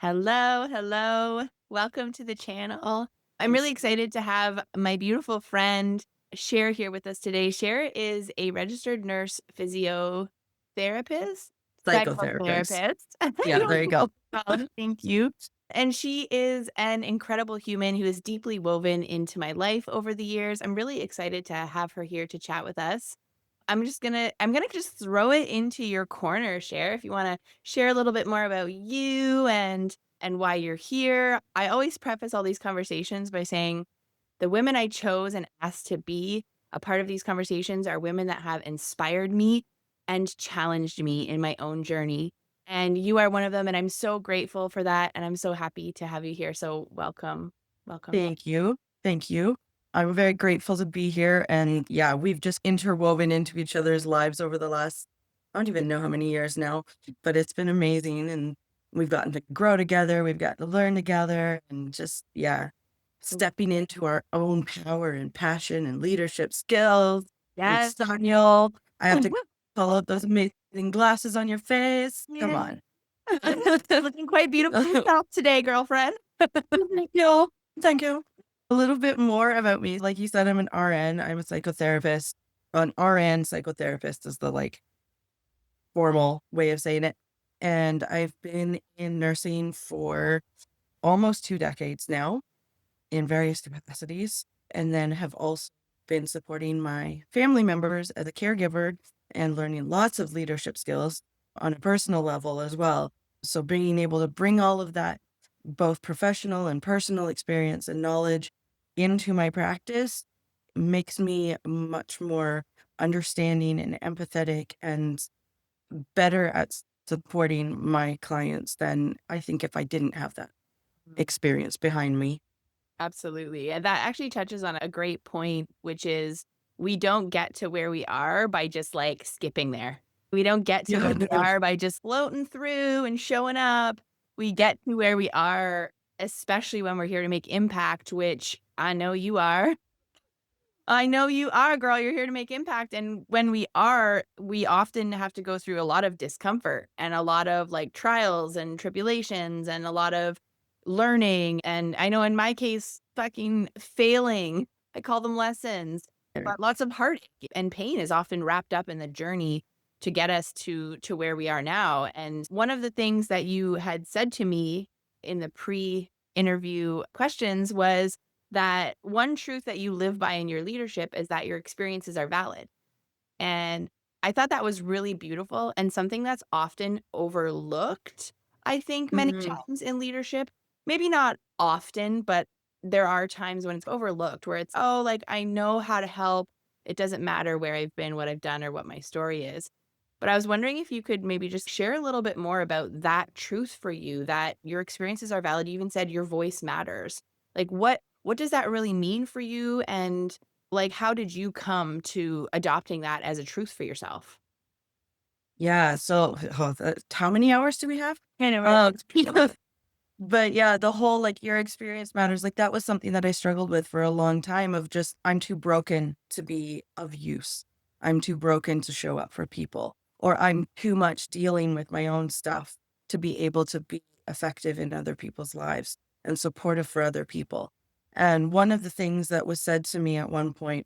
Hello, hello. Welcome to the channel. I'm really excited to have my beautiful friend Cher here with us today. Cher is a registered nurse physiotherapist, Psychotherapist. psychotherapist. I Yeah, don't there you know. go. Thank you. And she is an incredible human who is deeply woven into my life over the years. I'm really excited to have her here to chat with us. I'm gonna just throw it into your corner, Cher, if you wanna share a little bit more about you and why you're here. I always preface all these conversations by saying the women I chose and asked to be a part of these conversations are women that have inspired me and challenged me in my own journey. And you are one of them, and I'm so grateful for that, and I'm so happy to have you here. So welcome. Welcome. Thank you. Thank you. I'm very grateful to be here. And yeah, we've just interwoven into each other's lives over the last, I don't even know how many years now, but it's been amazing. And we've gotten to grow together. We've gotten to learn together and just, yeah, stepping into our own power and passion and leadership skills. And Yes. Daniel, I have to call out those amazing glasses on your face. Come Yeah. on. Looking quite beautiful yourself today, girlfriend. Thank you. Thank you. A little bit more about me. Like you said, I'm an RN. I'm a psychotherapist. An RN psychotherapist is the formal way of saying it. And I've been in nursing for almost 2 decades now in various capacities, and then have also been supporting my family members as a caregiver and learning lots of leadership skills on a personal level as well. So being able to bring all of that, both professional and personal experience and knowledge into my practice makes me much more understanding and empathetic and better at supporting my clients than I think if I didn't have that experience behind me. Absolutely, and that actually touches on a great point, which is we don't get to where we are by just, like, skipping there. We don't get to Yeah, where we no. are by just floating through and showing up. We get to where we are, especially when we're here to make impact, which I know you are. I know you are, girl, you're here to make impact, and when we are, we often have to go through a lot of discomfort and a lot of, like, trials and tribulations and a lot of learning, and I know in my case, fucking failing. I call them lessons, but lots of heartache and pain is often wrapped up in the journey to get us to where we are now, and one of the things that you had said to me in the pre-interview questions was that one truth that you live by in your leadership is that your experiences are valid. And I thought that was really beautiful and something that's often overlooked, I think, many Mhm. times in leadership. Maybe not often, but there are times when it's overlooked where it's, oh, like I know how to help. It doesn't matter where I've been, what I've done, or what my story is. But I was wondering if you could maybe just share a little bit more about that truth for you, that your experiences are valid. You even said your voice matters. Like what does that really mean for you? And like how did you come to adopting that as a truth for yourself? Yeah, so how many hours do we have? I know, right? Um, but yeah, the whole your experience matters. Like that was something that I struggled with for a long time of just I'm too broken to be of use. I'm too broken to show up for people, or I'm too much dealing with my own stuff to be able to be effective in other people's lives and supportive for other people. And one of the things that was said to me at one point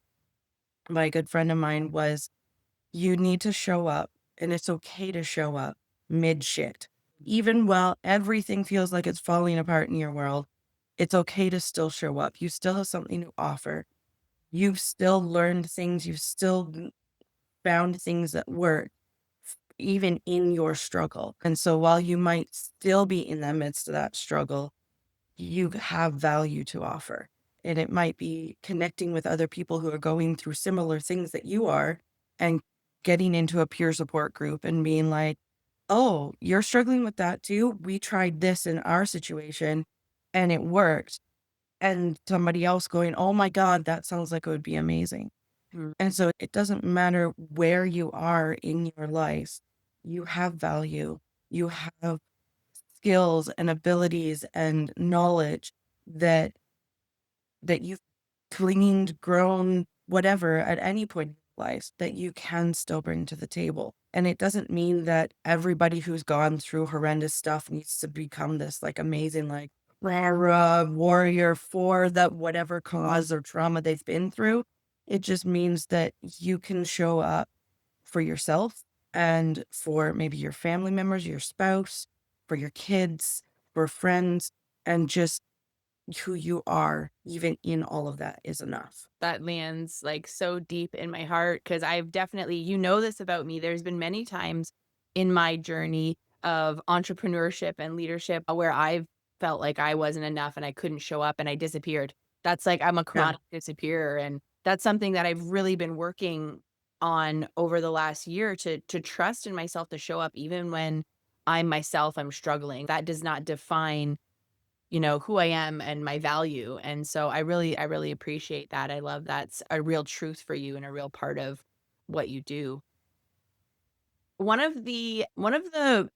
by a good friend of mine was you need to show up, and it's okay to show up mid shit. Even while everything feels like it's falling apart in your world, it's okay to still show up. You still have something to offer. You've still learned things. You've still found things that work, even in your struggle. And so while you might still be in the midst of that struggle, you have value to offer. And it might be connecting with other people who are going through similar things that you are and getting into a peer support group and being like, oh, you're struggling with that too. We tried this in our situation and it worked. And somebody else going, oh my God, that sounds like it would be amazing. Mm, And so it doesn't matter where you are in your life, you have value, you have skills and abilities and knowledge that you've gleaned, grown, whatever at any point. lives that you can still bring to the table. And it doesn't mean that everybody who's gone through horrendous stuff needs to become this like amazing, like rah, warrior for that whatever cause or trauma they've been through. It just means that you can show up for yourself and for maybe your family members, your spouse, for your kids, for friends, and just who you are, even in all of that, is enough. That lands, like, so deep in my heart because 'cause I've definitely you know this about me, there's been many times in my journey of entrepreneurship and leadership where I've felt like I wasn't enough and I couldn't show up and I disappeared. That's like I'm a Yeah. chronic disappearer, and that's something that I've really been working on over the last year to trust in myself to show up even when I'm struggling. That does not define who I am and my value. And so I really appreciate that. I love that's a real truth for you and a real part of what you do. One of the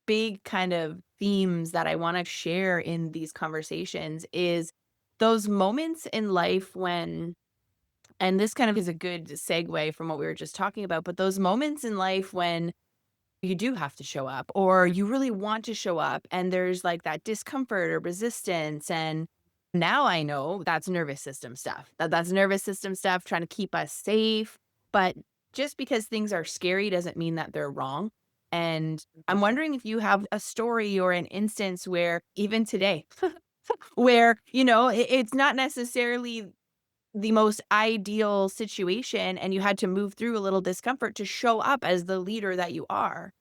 big kind of themes that I want to share in these conversations is those moments in life when and this kind of is a good segue from what we were just talking about, but those moments in life when you do have to show up or you really want to show up and there's like that discomfort or resistance and now I know that's nervous system stuff. That's nervous system stuff trying to keep us safe, but just because things are scary doesn't mean that they're wrong. And I'm wondering if you have a story or an instance where even today where, it's not necessarily the most ideal situation and you had to move through a little discomfort to show up as the leader that you are.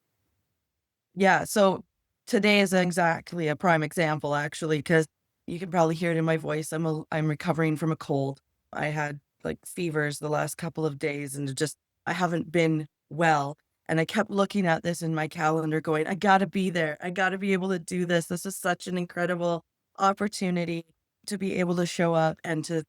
Yeah, so today is exactly a prime example actually, because you can probably hear it in my voice. I'm recovering from a cold. I had like fevers the last couple of days and I haven't been well. And I kept looking at this in my calendar going, I gotta be there. I gotta be able to do this. This is such an incredible opportunity to be able to show up and to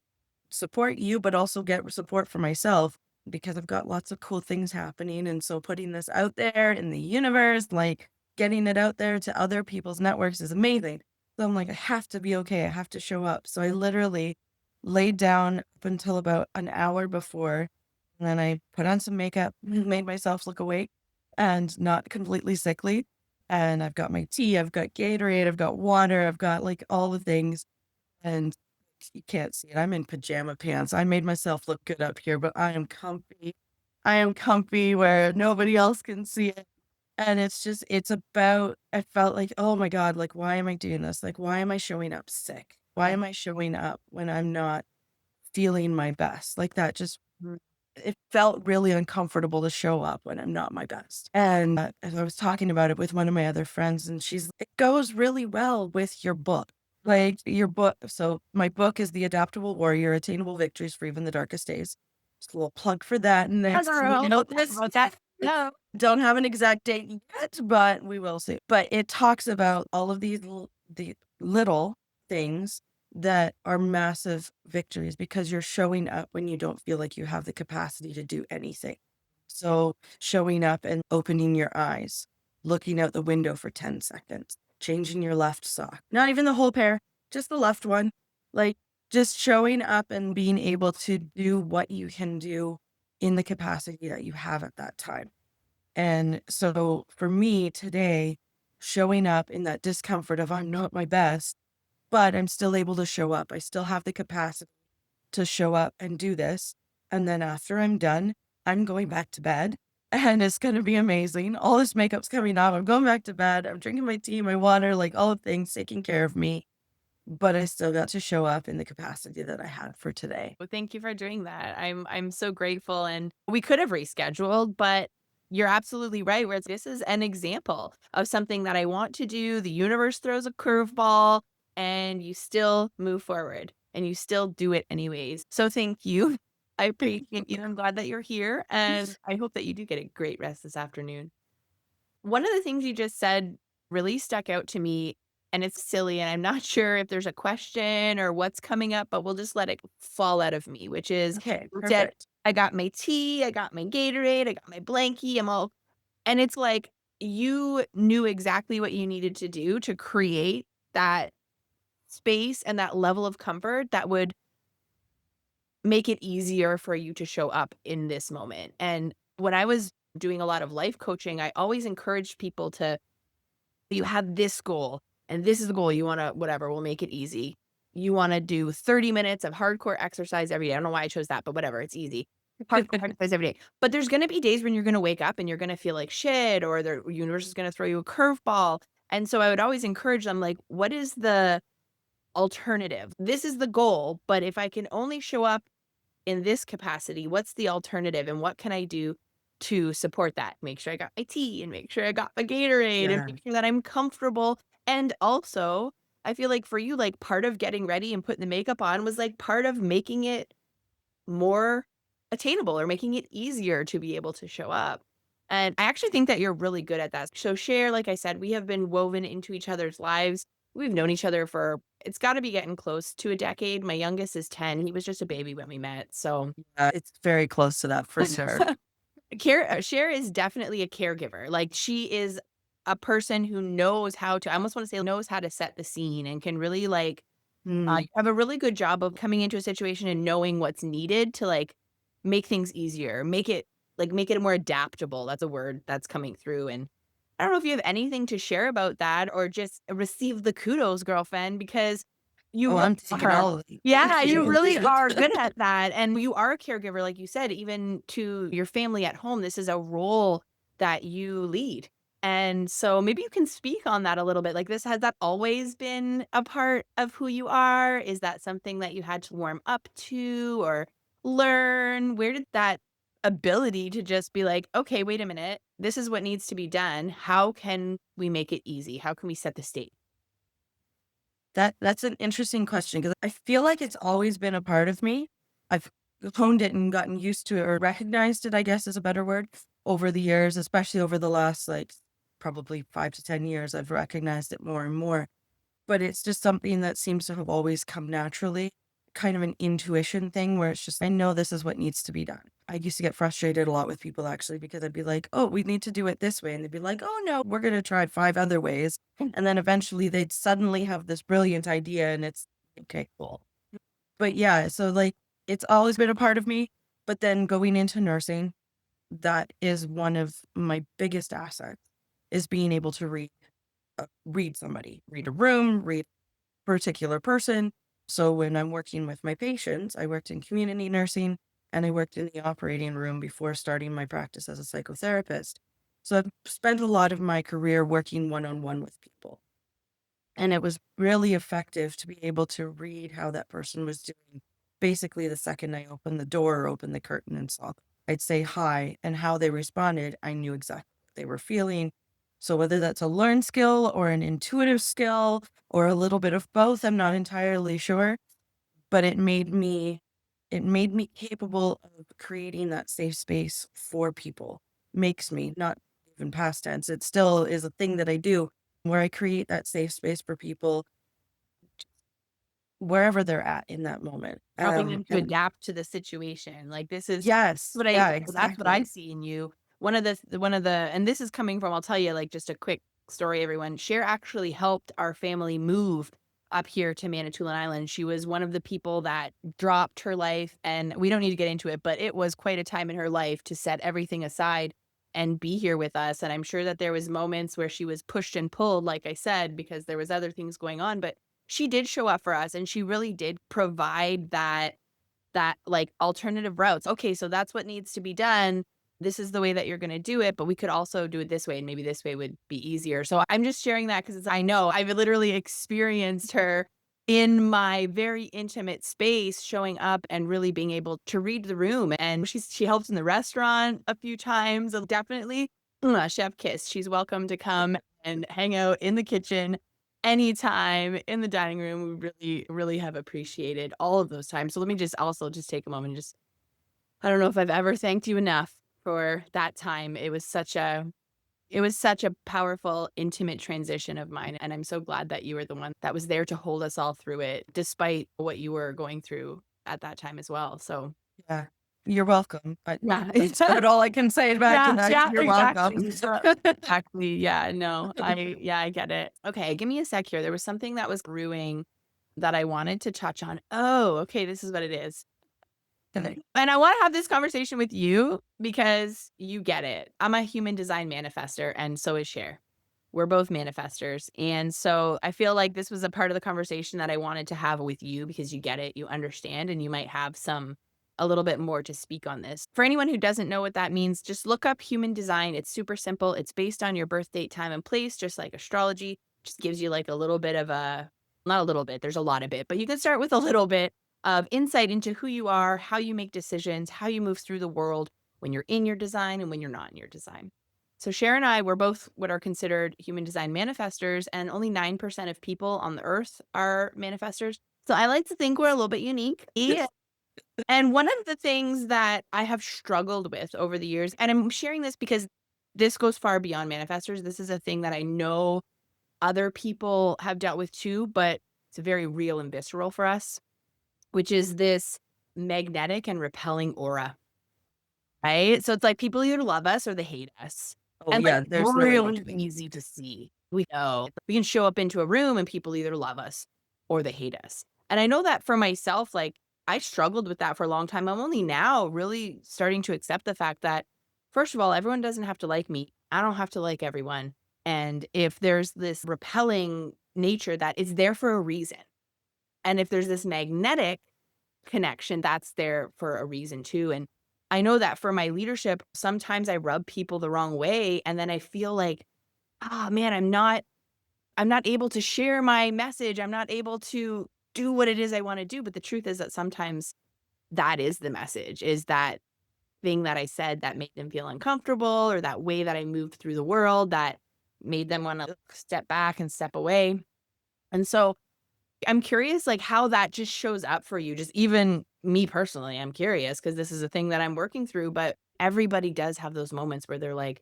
support you, but also get support for myself because I've got lots of cool things happening. And so putting this out there in the universe, like getting it out there to other people's networks is amazing. So I'm like, I have to be okay. I have to show up. So I literally laid down up until about an hour before. And then I put on some makeup, made myself look awake and not completely sickly. And I've got my tea, I've got Gatorade, I've got water, I've got like all the things. And you can't see it. I'm in pajama pants. I made myself look good up here, but I am comfy. I am comfy where nobody else can see it. And it's about, I felt like, oh my God, like, why am I doing this? Like, why am I showing up sick? Why am I showing up when I'm not feeling my best? Like, that just, it felt really uncomfortable to show up when I'm not my best. And as I was talking about it with one of my other friends, and it goes really well with your book. Like your book. So my book is The Adaptable Warrior, Attainable Victories for Even the Darkest Days. Just a little plug for that. And Yeah, then, girl. this About that. No. don't have an exact date yet, but we will see. But it talks about all of the little things that are massive victories because you're showing up when you don't feel like you have the capacity to do anything. So showing up and opening your eyes, looking out the window for 10 seconds, changing your left sock, not even the whole pair, just the left one. Like just showing up and being able to do what you can do in the capacity that you have at that time. And so for me today, showing up in that discomfort of I'm not my best, but I'm still able to show up. I still have the capacity to show up and do this. And then after I'm done, I'm going back to bed and it's going to be amazing. All this makeup's coming off. I'm going back to bed. I'm drinking my tea, my water, like all the things, taking care of me. But I still got to show up in the capacity that I had for today. Well, thank you for doing that. I'm so grateful and we could have rescheduled, but you're absolutely right where this is an example of something that I want to do. The universe throws a curveball and you still move forward and you still do it anyways. So thank you. I appreciate you. I'm glad that you're here and I hope that you do get a great rest this afternoon. One of the things you just said really stuck out to me, and it's silly, and I'm not sure if there's a question or what's coming up, but we'll just let it fall out of me, which is Okay, you said, perfect. I got my tea, I got my Gatorade, I got my blankie, I'm all and it's like you knew exactly what you needed to do to create that space and that level of comfort that would make it easier for you to show up in this moment. And when I was doing a lot of life coaching, I always encouraged people to, you have this goal and this is the goal you want to, whatever, we'll make it easy. You want to do 30 minutes of hardcore exercise every day. I don't know why I chose that, but whatever, it's easy. Hardcore exercise every day. But there's going to be days when you're going to wake up and you're going to feel like shit, or the universe is going to throw you a curveball. And so I would always encourage them, like, what is the alternative? This is the goal, but if I can only show up in this capacity, what's the alternative and what can I do to support that? Make sure I got my tea and make sure I got my Gatorade and Yeah. make sure that I'm comfortable. And also, I feel like for you, like part of getting ready and putting the makeup on was like part of making it more attainable or making it easier to be able to show up. And I actually think that you're really good at that. So share, like I said, we have been woven into each other's lives. We've known each other for, it's got to be getting close to a decade. My youngest is 10. He was just a baby when we met. So It's very close to that for sure. Cher is definitely a caregiver. Like, she is a person who knows how to, I almost wanna say knows how to set the scene and can really, like, Mm. you have a really good job of coming into a situation and knowing what's needed to, like, make things easier, make it more adaptable. That's a word that's coming through, and I don't know if you have anything to share about that or just receive the kudos, girlfriend, because you Oh, really I'm taking are. all of it. Yeah, Thank you you. really are good at that, and you are a caregiver, like you said, even to your family at home. This is a role that you lead, and so maybe you can speak on that a little bit. Like, this has that always been a part of who you are? Is that something that you had to warm up to or learn? Where did that ability to just be like, "Okay, wait a minute. This is what needs to be done. How can we make it easy? How can we set the state?" That's an interesting question because I feel like it's always been a part of me. I've honed it and gotten used to it or recognized it, I guess is a better word, over the years, especially over the last like probably 5 to 10 years. I've recognized it more and more. But it's just something that seems to have always come naturally, kind of an intuition thing where it's just, I know this is what needs to be done. I used to get frustrated a lot with people actually because I'd be like, oh, we need to do it this way. And they'd be like, oh, no, we're going to try 5 other ways. And then eventually they'd suddenly have this brilliant idea and it's okay, cool. But yeah, so like it's always been a part of me. But then going into nursing, that is one of my biggest assets is being able to read somebody, read a room, read particular person. So when I'm working with my patients, I worked in community nursing and I worked in the operating room before starting my practice as a psychotherapist. So I've spent a lot of my career working one on one with people. And it was really effective to be able to read how that person was doing. Basically, the second I opened the door or opened the curtain and saw them, I'd say hi, and how they responded, I knew exactly what they were feeling. So whether that's a learned skill or an intuitive skill or a little bit of both, I'm not entirely sure, but it made me capable of creating that safe space for people. Makes me, not even past tense. It still is a thing that I do where I create that safe space for people wherever they're at in that moment. Helping them to And adapt to the situation, like, this is yes, what I yeah, that's what I exactly. see in you. One of the and this is coming from, I'll tell you, like, just a quick story, everyone. Cher actually helped our family move up here to Manitoulin Island. She was one of the people that dropped her life, and we don't need to get into it, but it was quite a time in her life to set everything aside and be here with us, and I'm sure that there was moments where she was pushed and pulled, like I said, because there was other things going on, but she did show up for us, and she really did provide that, like, alternative routes. Okay, so that's what needs to be done. This is the way that you're gonna do it, but we could also do it this way, and maybe this way would be easier. So I'm just sharing that because I know I've literally experienced her in my very intimate space showing up and really being able to read the room, and she helped in the restaurant a few times, definitely, chef kiss. She's welcome to come and hang out in the kitchen anytime in the dining room. We really, really have appreciated all of those times. So let me just also just take a moment and just, I don't know if I've ever thanked you enough for that time. It was such a powerful, intimate transition of mine, and I'm so glad that you were the one that was there to hold us all through it, despite what you were going through at that time as well. So Yeah. You're welcome. But yeah. that's about all I can say back to Yeah, that. yeah, You're welcome. exactly. Exactly, yeah, no, I get it. Okay, give me a sec here. There was something that was brewing that I wanted to touch on. Oh, okay, this is what it is. And I wanna have this conversation with you because you get it. I'm a human design manifester, and so is Cher. We're both manifestors, and so I feel like this was a part of the conversation that I wanted to have with you because you get it, you understand, and you might have a little bit more to speak on this. For anyone who doesn't know what that means, just look up human design. It's super simple. It's based on your birth date, time, and place, just like astrology. Just gives you like a little bit of a not a little bit, there's a lot of it, but you can start with a little bit of insight into who you are, how you make decisions, how you move through the world when you're in your design and when you're not in your design. So Cher and I were both what are considered human design manifestors, and only 9% of people on the earth are manifestors. So I like to think we're a little bit unique. Yeah. And one of the things that I have struggled with over the years, and I'm sharing this because this goes far beyond manifestors. This is a thing that I know other people have dealt with too, but it's very real and visceral for us, which is this magnetic and repelling aura, right? So it's like people either love us or they hate us. Oh, And like yeah, there's no in really between. easy to see. We know we can show up into a room and people either love us or they hate us. And I know that for myself, like I struggled with that for a long time. I'm only now really starting to accept the fact that, first of all, everyone doesn't have to like me. I don't have to like everyone. And if there's this repelling nature that is there for a reason, and if there's this magnetic connection, that's there for a reason too. And I know that for my leadership, sometimes I rub people the wrong way and then I feel like, "Ah, man, I'm not able to share my message. I'm not able to do what it is I wanna do." But the truth is that sometimes that is the message, is that thing that I said that made them feel uncomfortable or that way that I moved through the world that made them wanna step back and step away. And so I'm curious, like, how that just shows up for you, just even me personally, I'm curious because this is a thing that I'm working through, but everybody does have those moments where they're like,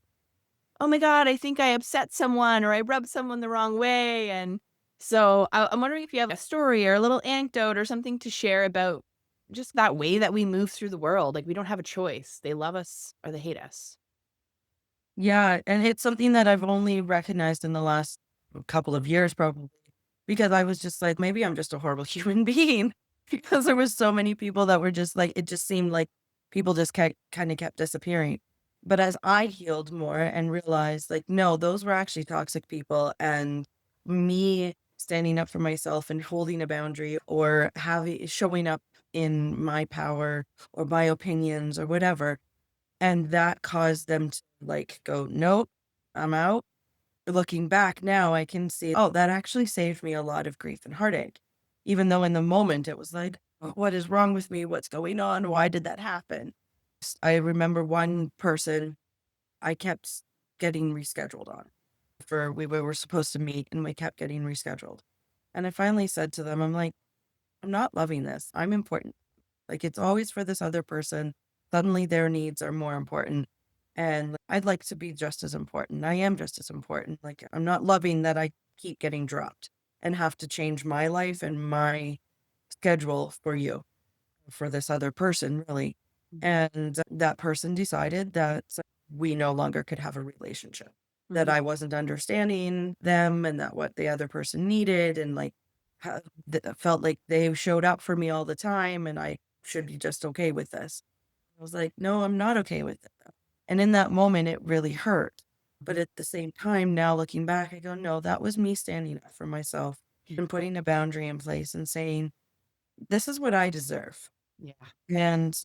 "Oh my god, I think I upset someone or I rubbed someone the wrong way," and so I'm wondering if you have a story or a little anecdote or something to share about just that way that we move through the world, like, we don't have a choice. They love us or they hate us. Yeah, and it's something that I've only recognized in the last couple of years probably, because I was just like, maybe I'm just a horrible human being because there was so many people that were just like it just seemed like people just kind of kept disappearing. But as I healed more and realized like, no, those were actually toxic people, and me standing up for myself and holding a boundary or having showing up in my power or my opinions or whatever, and that caused them to, like, go, "Nope, I'm out." Looking back now, I can see, oh, that actually saved me a lot of grief and heartache. Even though in the moment it was like, What is wrong with me? What's going on? Why did that happen?" I remember one person I kept getting rescheduled on for we were supposed to meet, and we kept getting rescheduled. And I finally said to them, I'm like, "I'm not loving this. I'm important. Like, it's always for this other person. Suddenly their needs are more important. And I'd like to be just as important. I am just as important. Like, I'm not loving that I keep getting dropped and have to change my life and my schedule for you, for this other person, really." Mhm, And that person decided that we no longer could have a relationship, that mhm, I wasn't understanding them and that what the other person needed. And like, felt like they showed up for me all the time and I should be just okay with this. I was like, no, I'm not okay with it. And in that moment, it really hurt. But mhm. at the same time, now looking back, I go, no, that was me standing up for myself and putting a boundary in place and saying, this is what I deserve. Yeah. And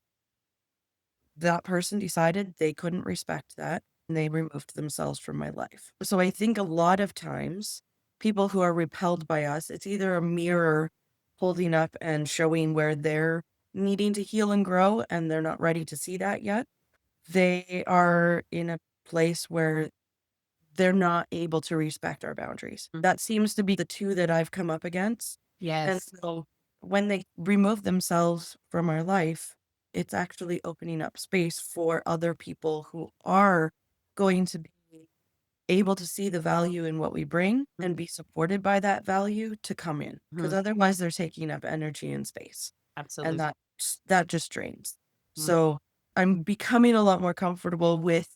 that person decided they couldn't respect that and they removed themselves from my life. So I think a lot of times people who are repelled by us, it's either a mirror holding up and showing where they're needing to heal and grow and they're not ready to see that yet. They are in a place where they're not able to respect our boundaries. Mhm. That seems to be the 2 that I've come up against, and Yes. so when they remove themselves from our life, it's actually opening up space for other people who are going to be able to see the value in what we bring and Mhm, be supported by that value to come in, because mhm. otherwise they're taking up energy and space, and Absolutely. that just drains. Mhm, So, I'm becoming a lot more comfortable with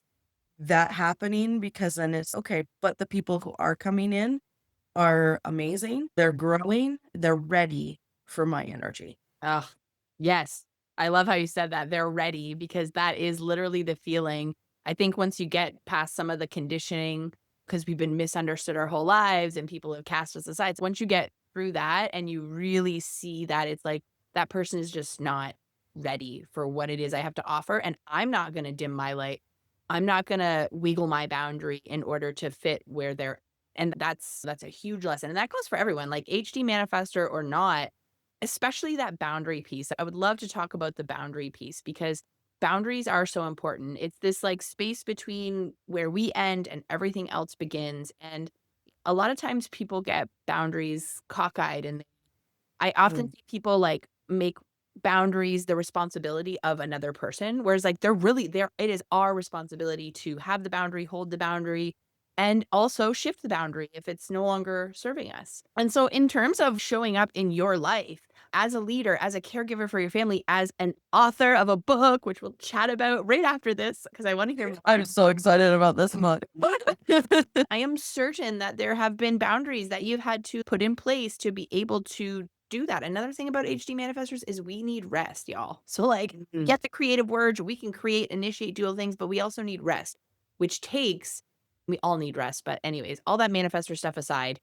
that happening because then it's okay, but the people who are coming in are amazing. They're growing. They're ready for my energy. ugh, yes. I love how you said that, they're ready, because that is literally the feeling. I think once you get past some of the conditioning, because 'cause we've been misunderstood our whole lives and people have cast us aside. So once you get through that and you really see that it's like, that person is just not ready for what it is I have to offer, and I'm not gonna dim my light. I'm not gonna wiggle my boundary in order to fit where they're, and that's a huge lesson, and that goes for everyone, like HD manifestor or not. Especially that boundary piece. I would love to talk about the boundary piece because boundaries are so important. It's this like space between where we end and everything else begins. And a lot of times people get boundaries cockeyed, and I often Mm. see people like make boundaries the responsibility of another person, whereas like they're really there. It is our responsibility to have the boundary, hold the boundary, and also shift the boundary if it's no longer serving us. And so, in terms of showing up in your life as a leader, as a caregiver for your family, as an author of a book, which we'll chat about right after this, because I want to hear I'm so excited about this month. I am certain that there have been boundaries that you've had to put in place to be able to do that. Another thing about HD manifestors is we need rest, y'all. So, like, we Mhm. get the creative urge, we can create, initiate, do all things, but we also need rest, which takes, we all need rest. But, anyways, all that manifestor stuff aside,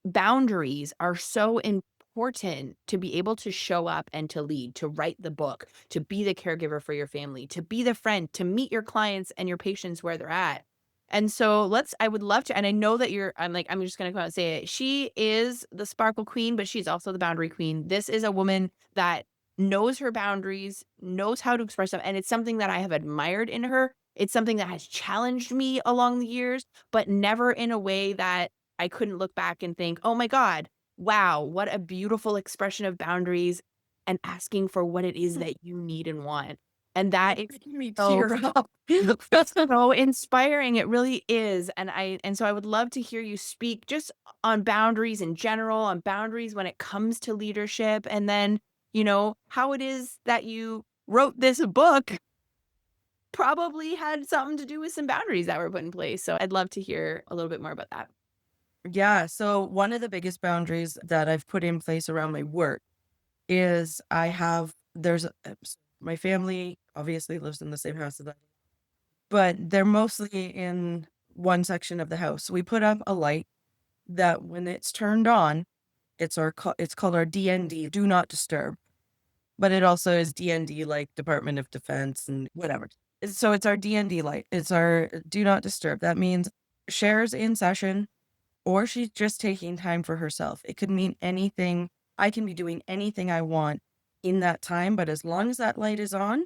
boundaries are so important to be able to show up and to lead, to write the book, to be the caregiver for your family, to be the friend, to meet your clients and your patients where they're at. And so I would love to, and I know that I'm just going to come out and say it. She is the sparkle queen, but she's also the boundary queen. This is a woman that knows her boundaries, knows how to express them. And it's something that I have admired in her. It's something that has challenged me along the years, but never in a way that I couldn't look back and think, "Oh my god, wow, what a beautiful expression of boundaries and asking for what it is that you need and want." And that is Making me so tear up. so inspiring, it really is, and so I would love to hear you speak just on boundaries in general, on boundaries when it comes to leadership, and then, how it is that you wrote this book probably had something to do with some boundaries that were put in place, so I'd love to hear a little bit more about that. Yeah, so one of the biggest boundaries that I've put in place around my work is my family obviously lives in the same house as I, but they're mostly in one section of the house. We put up a light that when it's turned on, it's called our DND, do not disturb, but it also is DND like Department of Defense and whatever. So it's our DND light. It's our do not disturb. That means Cher's in session or she's just taking time for herself. It could mean anything. I can be doing anything I want in that time, but as long as that light is on,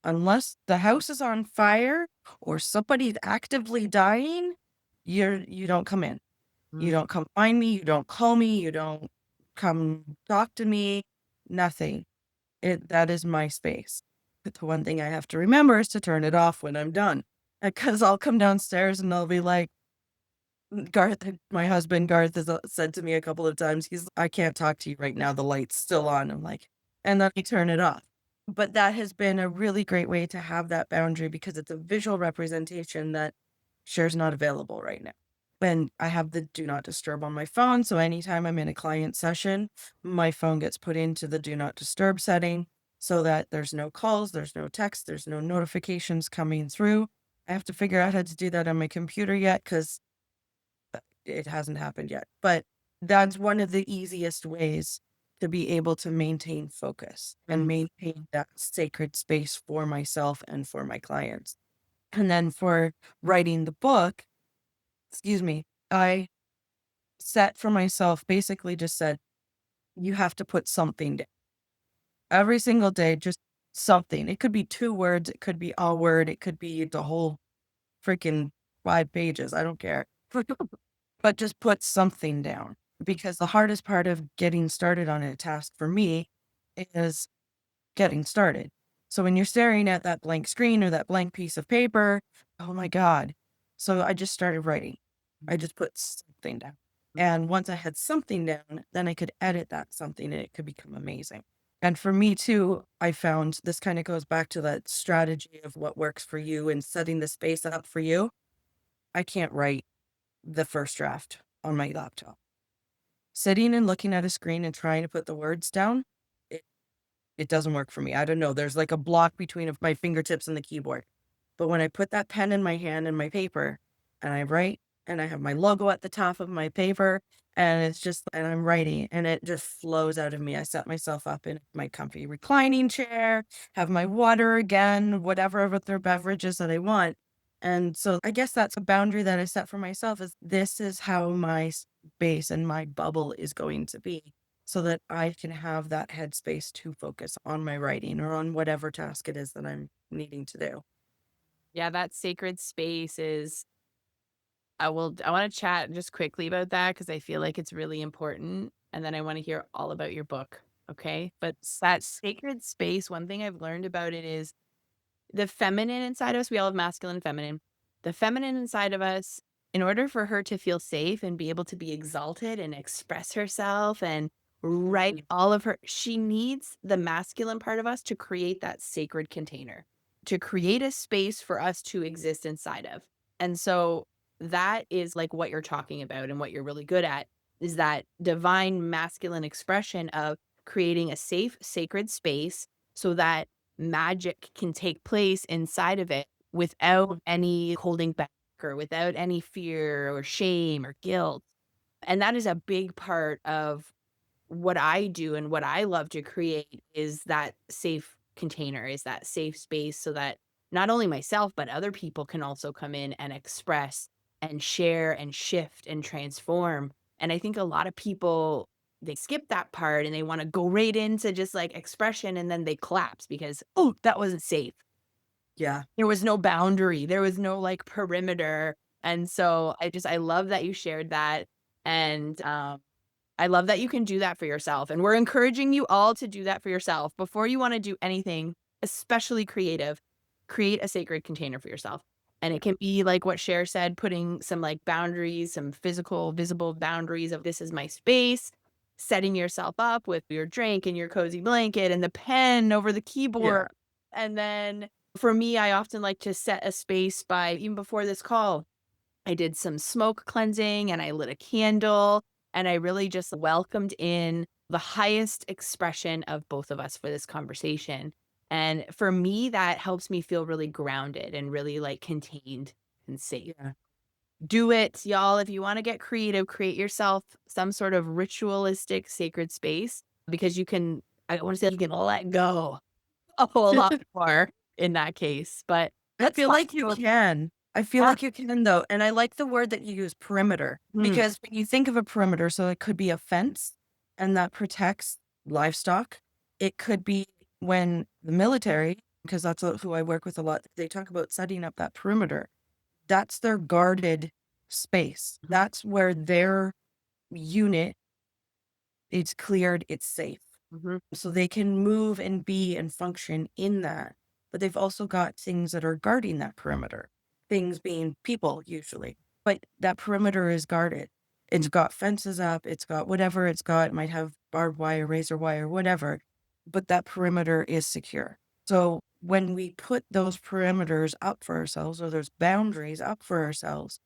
unless the house is on fire or somebody's actively dying, you don't come in. You Mm. don't come find me, you don't call me, you don't come talk to me, nothing. That is my space. But the one thing I have to remember is to turn it off when I'm done. Because I'll come downstairs and they'll be like, my husband Garth has said to me a couple of times, I can't talk to you right now. The light's still on. I'm like, and then I turn it off. But that has been a really great way to have that boundary because it's a visual representation that Cher's not available right now. And I have the do not disturb on my phone. So anytime I'm in a client session, my phone gets put into the do not disturb setting so that there's no calls, there's no text, there's no notifications coming through. I have to figure out how to do that on my computer yet because it hasn't happened yet. But that's one of the easiest ways to be able to maintain focus and maintain that sacred space for myself and for my clients. And then for writing the book, excuse me, I set for myself basically just said, you have to put something down every single day, just something. It could be 2 words, it could be a word, it could be the whole freaking 5 pages. I don't care. But just put something down because the hardest part of getting started on a task for me is getting started. So when you're staring at that blank screen or that blank piece of paper, oh my God. So I just started writing. I just put something down. And once I had something down, then I could edit that something and it could become amazing. And for me too, I found this kind of goes back to that strategy of what works for you and setting the space up for you. I can't write the first draft on my laptop. Sitting and looking at a screen and trying to put the words down, It doesn't work for me. I don't know. There's like a block between of my fingertips and the keyboard. But when I put that pen in my hand and my paper and I write and I have my logo at the top of my paper and it's just, and I'm writing and it just flows out of me. I set myself up in my comfy reclining chair, have my water again, whatever other beverages that I want. And so I guess that's a boundary that I set for myself is this is how my space and my bubble is going to be so that I can have that headspace to focus on my writing or on whatever task it is that I'm needing to do. Yeah, that sacred space is I wanna chat just quickly about that because I feel like it's really important, and then I wanna hear all about your book, okay? But that sacred space, one thing I've learned about it is the feminine inside of us, we all have masculine and feminine. The feminine inside of us, in order for her to feel safe and be able to be exalted and express herself and write Mhm. all of her, she needs the masculine part of us to create that sacred container, to create a space for us to exist inside of. And so that is like what you're talking about and what you're really good at is that divine masculine expression of creating a safe, sacred space so that magic can take place inside of it without any holding back or without any fear or shame or guilt. And that is a big part of what I do and what I love to create is that safe container, is that safe space so that not only myself, but other people can also come in and express and share and shift and transform. And I think a lot of people, they skip that part and they want to go right into just like expression and then they collapse because, oh, that wasn't safe. Yeah. There was no boundary. There was no like perimeter. And so I love that you shared that. And I love that you can do that for yourself, and we're encouraging you all to do that for yourself. Before you wanna do anything, especially creative, create a sacred container for yourself, and it can be like what Cher said, putting some, like, boundaries, some physical, visible boundaries of, "This is my space," setting yourself up with your drink and your cozy blanket and the pen over the Yeah. keyboard, and then for me, I often like to set a space by even before this call, I did some smoke cleansing and I lit a candle and I really just welcomed in the highest expression of both of us for this conversation. And for me, that helps me feel really grounded and really like contained and safe. Yeah. Do it, y'all. If you want to get creative, create yourself some sort of ritualistic sacred space because you can, I want to say you can let go a whole lot more in that case. But I let's feel talk like you about, can. I feel yeah. like you can though, and I like the word that you use, perimeter, Mm, because when you think of a perimeter, so it could be a fence, and that protects livestock. It could be when the military, because that's who I work with a lot, they talk about setting up that perimeter. That's their guarded space. mhm, That's where their unit is cleared, it's safe. mhm. So they can move and be and function in that. But they've also got things that are guarding that perimeter, things being people usually. But that perimeter is guarded. It's got fences up, it's got whatever it's got, it might have barbed wire, razor wire, whatever. But that perimeter is secure. So when we put those perimeters up for ourselves or those boundaries up for ourselves,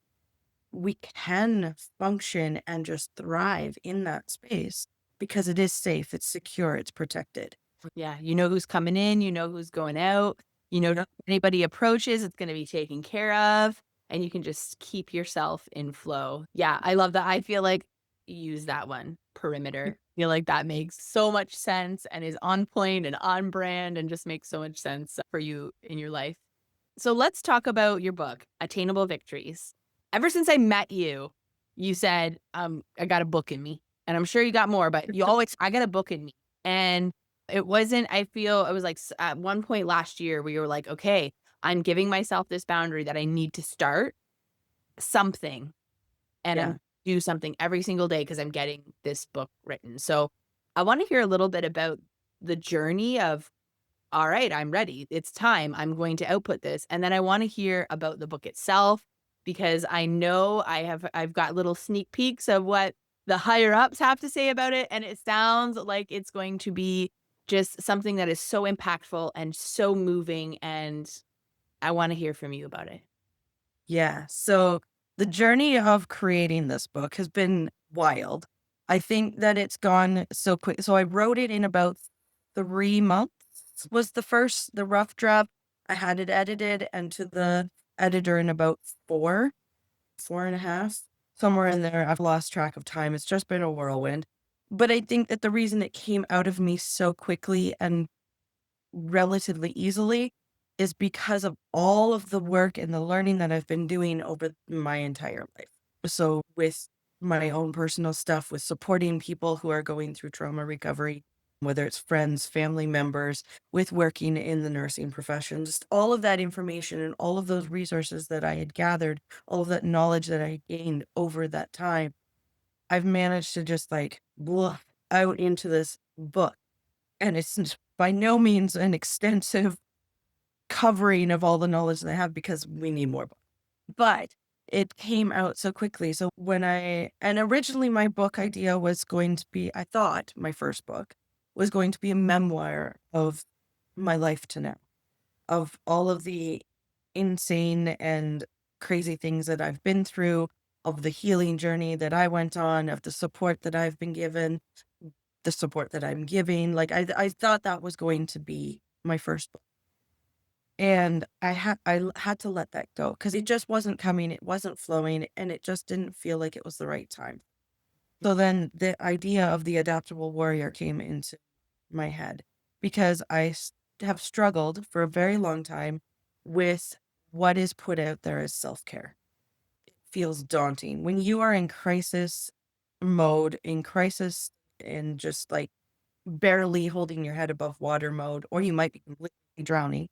we can function and just thrive in that space because it is safe, it's secure, it's protected. Yeah, you know who's coming in, you know who's going out, you know if Yep. anybody approaches, it's gonna be taken care of, and you can just keep yourself in flow. Yeah, I love that. I feel like use that one, perimeter. Feel like that makes so much sense and is on point and on brand and just makes so much sense for you in your life. So let's talk about your book, Attainable Victories. Ever since I met you, you said, I got a book in me. And I'm sure you got more, but you always, I got a book in me. And it wasn't, I feel it was like at one point last year where you were like, okay, I'm giving myself this boundary that I need to start something and Yeah. I'm do something every single day because I'm getting this book written. So I want to hear a little bit about the journey of all right, I'm ready. It's time. I'm going to output this. And then I want to hear about the book itself because I know I've got little sneak peeks of what the higher ups have to say about it and it sounds like it's going to be just something that is so impactful and so moving and I want to hear from you about it. Yeah. So the journey of creating this book has been wild. I think that it's gone so quick. So I wrote it in about 3 months was the rough draft. I had it edited and to the editor in about 4.5, somewhere in there. I've lost track of time. It's just been a whirlwind. But I think that the reason it came out of me so quickly and relatively easily is because of all of the work and the learning that I've been doing over my entire life. So, with my own personal stuff, with supporting people who are going through trauma recovery, whether it's friends, family members, with working in the nursing profession, just all of that information and all of those resources that I had gathered, all of that knowledge that I gained over that time, I've managed to just like bluff out into this book. And it's by no means an extensive covering of all the knowledge that I have because we need more books. But it came out so quickly. So and originally my book idea was going to be, I thought my first book was going to be a memoir of my life to now, of all of the insane and crazy things that I've been through, of the healing journey that I went on, of the support that I've been given, the support that I'm giving. Like I thought that was going to be my first book. And I had to let that go because it just wasn't coming, it wasn't flowing, and it just didn't feel like it was the right time. So then the idea of the Adaptable Warrior came into my head because have struggled for a very long time with what is put out there as self-care. It feels daunting when you are in crisis mode, in crisis, and just like barely holding your head above water mode, or you might be completely drowning.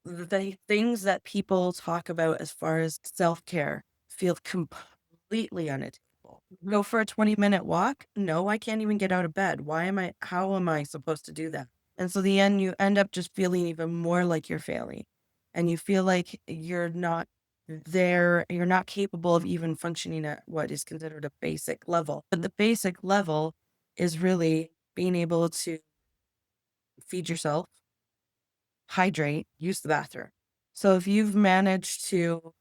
The things that people talk about as far as self-care feel completely unattainable. Go for a 20-minute walk? No, I can't even get out of bed. How am I supposed to do that? And so you end up just feeling even more like you're failing. And you feel like you're not capable of even functioning at what is considered a basic level. But the basic level is really being able to feed yourself, hydrate, use the bathroom. So if you've managed to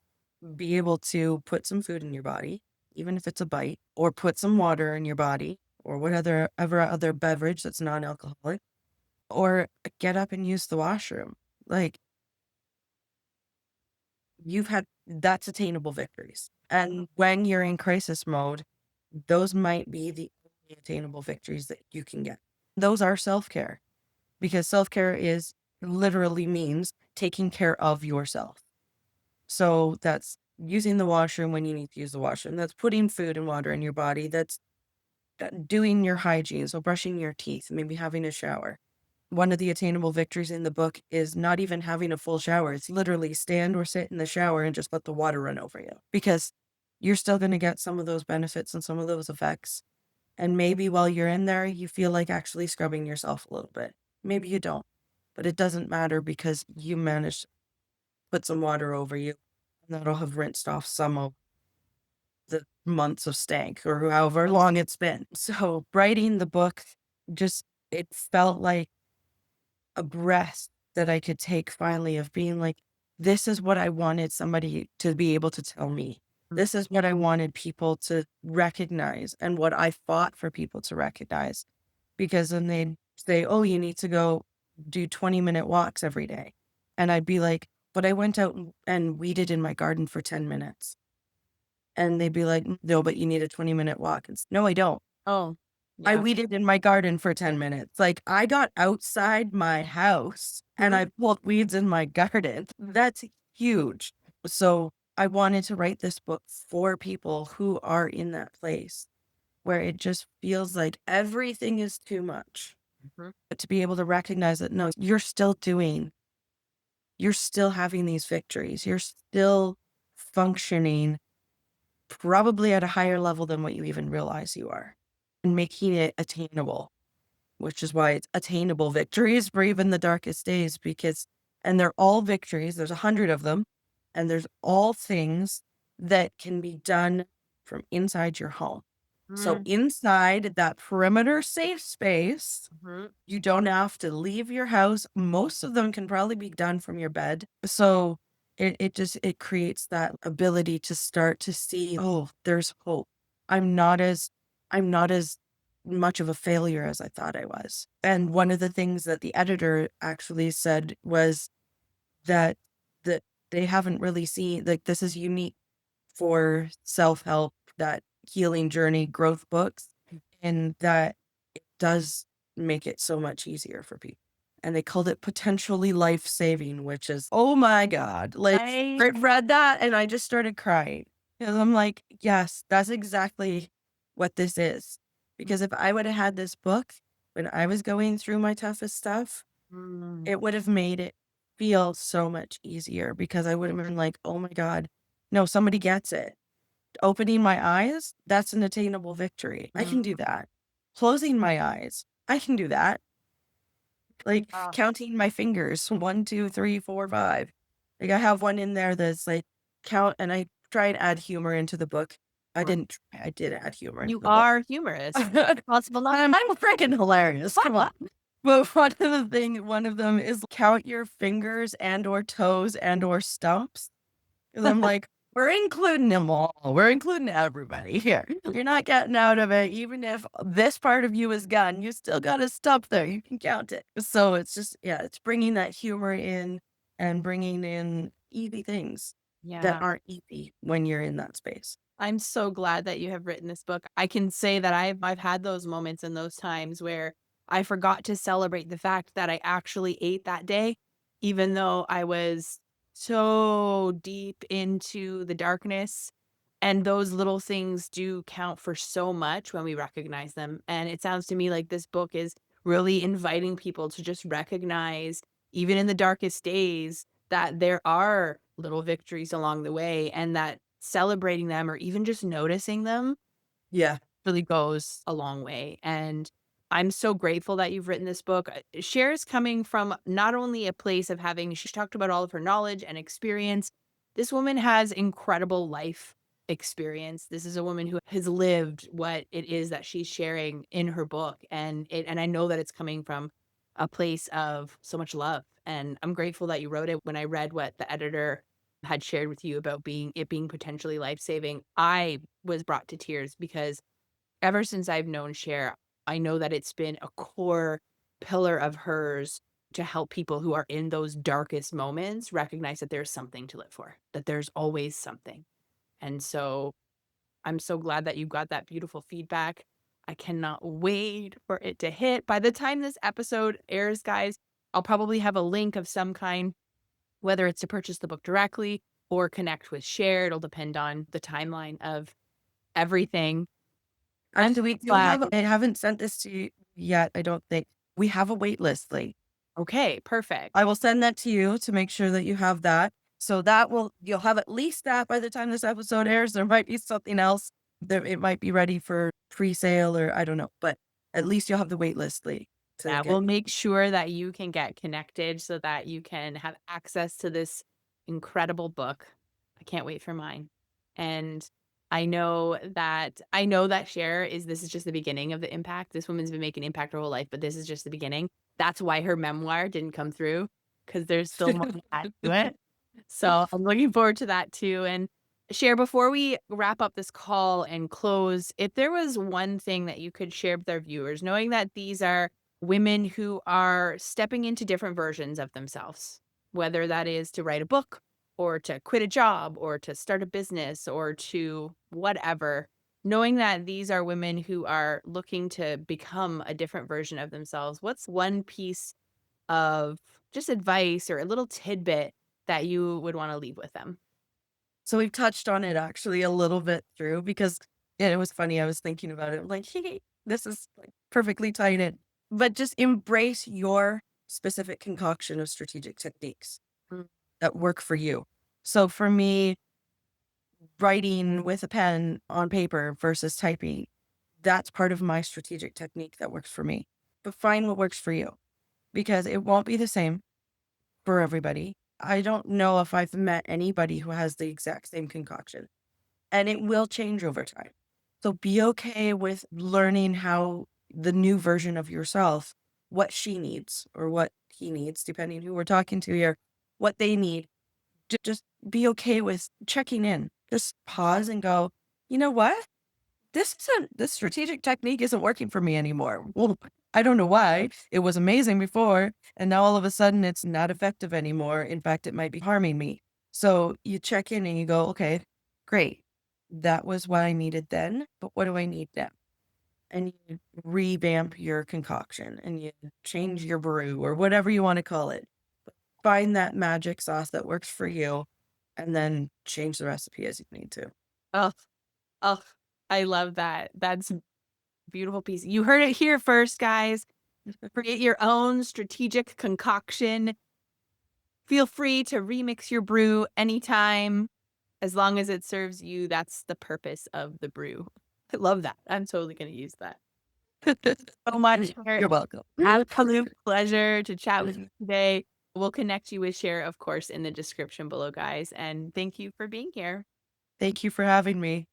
be able to put some food in your body, even if it's a bite, or put some water in your body, or whatever other beverage that's non-alcoholic, or get up and use the washroom, like that's attainable victories. And when you're in crisis mode, those might be the only attainable victories that you can get. Those are self-care because self-care is literally means taking care of yourself. So that's using the washroom when you need to use the washroom. That's putting food and water in your body. That's doing your hygiene. So brushing your teeth, maybe having a shower. One of the attainable victories in the book is not even having a full shower. It's literally stand or sit in the shower and just let the water run over you because you're still going to get some of those benefits and some of those effects. And maybe while you're in there, you feel like actually scrubbing yourself a little bit. Maybe you don't, but it doesn't matter because you managed to put some water over you and that'll have rinsed off some of the months of stank or however long it's been. So writing the book just, it felt like a breath that I could take finally of being like, this is what I wanted somebody to be able to tell me. This is what I wanted people to recognize and what I fought for people to recognize. Because then they'd say, oh, you need to go do 20-minute walks every day. And I'd be like, but I went out and weeded in my garden for 10 minutes. And they'd be like, no, but you need a 20-minute walk. No, I don't. Oh, I yeah. weeded in my garden for 10 minutes. Like, I got outside my house and I pulled weeds in my garden. That's huge. So I wanted to write this book for people who are in that place where it just feels like everything is too much. Mhm. But to be able to recognize that, no, you're still having these victories. You're still functioning probably at a higher level than what you even realize you are and making it attainable, which is why it's attainable victories for even the darkest days and they're all victories. There's 100 of them and there's all things that can be done from inside your home. So Mhm. inside that perimeter safe space, Mhm. you don't have to leave your house. Most of them can probably be done from your bed. So it creates that ability to start to see, oh, there's hope. I'm not as much of a failure as I thought I was. And one of the things that the editor actually said was that that they haven't really seen, like, this is unique for self-help, that healing journey growth books, and that it does make it so much easier for people. And they called it potentially life-saving, which is, oh my God. Like, I I read that and I just started crying. Because I'm like, yes, that's exactly what this is. Because if I would have had this book when I was going through my toughest stuff, mm, it would have made it feel so much easier, because I would have been like, oh my God, no, somebody gets it. Opening my eyes, that's an attainable victory. I mm, can do that. Closing my eyes, I can do that. Like, ah, counting my fingers, 1, 2, 3, 4, 5. Like, I have one in there that's like count, and I try and add humor into the book. I mm. didn't try, I did add humor into You the book. are humorous. Possible not. I'm freaking hilarious. Come on. But one of them is count your fingers and or toes and or stumps. And I'm like, we're including them all. We're including everybody here. You're not getting out of it. Even if this part of you is gone, you still got a stump there. You can count it. So it's just, yeah, it's bringing that humor in and bringing in easy things that Yeah. aren't easy when you're in that space. I'm so glad that you have written this book. I can say that I've had those moments and those times where I forgot to celebrate the fact that I actually ate that day, even though I was so deep into the darkness. And those little things do count for so much when we recognize them. And it sounds to me like this book is really inviting people to just recognize, even in the darkest days, that there are little victories along the way and that celebrating them or even just noticing them Yeah. really goes a long way. And I'm so grateful that you've written this book. Cher is coming from not only a place of having, she talked about all of her knowledge and experience. This woman has incredible life experience. This is a woman who has lived what it is that she's sharing in her book. And I know that it's coming from a place of so much love. And I'm grateful that you wrote it. When I read what the editor had shared with you about being potentially life-saving, I was brought to tears because ever since I've known Cher, I know that it's been a core pillar of hers to help people who are in those darkest moments recognize that there's something to live for, that there's always something. And so I'm so glad that you got that beautiful feedback. I cannot wait for it to hit. By the time this episode airs, guys, I'll probably have a link of some kind, whether it's to purchase the book directly or connect with Cher. It'll depend on the timeline of everything. I'm And we do glad. have, I haven't sent this to you yet, I don't think. We have a wait list link. Okay, perfect. I will send that to you to make sure that you have that. So that will, you'll have at least that by the time this episode airs. There might be something else that it might be ready for pre-sale, or I don't know, but at least you'll have the wait list link to Yeah, get. we'll make sure that you can get connected so that you can have access to this incredible book. I can't wait for mine. And I know that Cher is this is just the beginning of the impact. This woman's been making impact her whole life, but this is just the beginning. That's why her memoir didn't come through because there's still more to add to it. So I'm looking forward to that too. And Cher, before we wrap up this call and close, if there was one thing that you could share with our viewers, knowing that these are women who are stepping into different versions of themselves, whether that is to write a book or to quit a job or to start a business or to whatever, knowing that these are women who are looking to become a different version of themselves, what's one piece of just advice or a little tidbit that you would want to leave with them? So we've touched on it actually a little bit through, because yeah, it was funny. I was thinking about it. I'm like, hey, this is like perfectly tied in. But just embrace your specific concoction of strategic techniques Mm, that work for you. So for me, writing with a pen on paper versus typing, that's part of my strategic technique that works for me. But find what works for you, because it won't be the same for everybody. I don't know if I've met anybody who has the exact same concoction, and it will change over time. So be okay with learning how the new version of yourself, what she needs or what he needs, depending who we're talking to here, what they need. Just be okay with checking in. Just pause and go, you know what? this strategic technique isn't working for me anymore. Well, I don't know why. It was amazing before, and now all of a sudden it's not effective anymore. In fact, it might be harming me. So you check in and you go, okay, great. That was what I needed then, but what do I need now? And you revamp your concoction and you change your brew or whatever you want to call it. Find that magic sauce that works for you and then change the recipe as you need to. Oh, oh, I love that. That's a beautiful piece. You heard it here first, guys. Create your own strategic concoction. Feel free to remix your brew anytime, as long as it serves you. That's the purpose of the brew. I love that. I'm totally going to use that. So much. You're welcome. Absolute pleasure to chat with you today. We'll connect you with Cher, of course, in the description below, guys. And thank you for being here. Thank you for having me.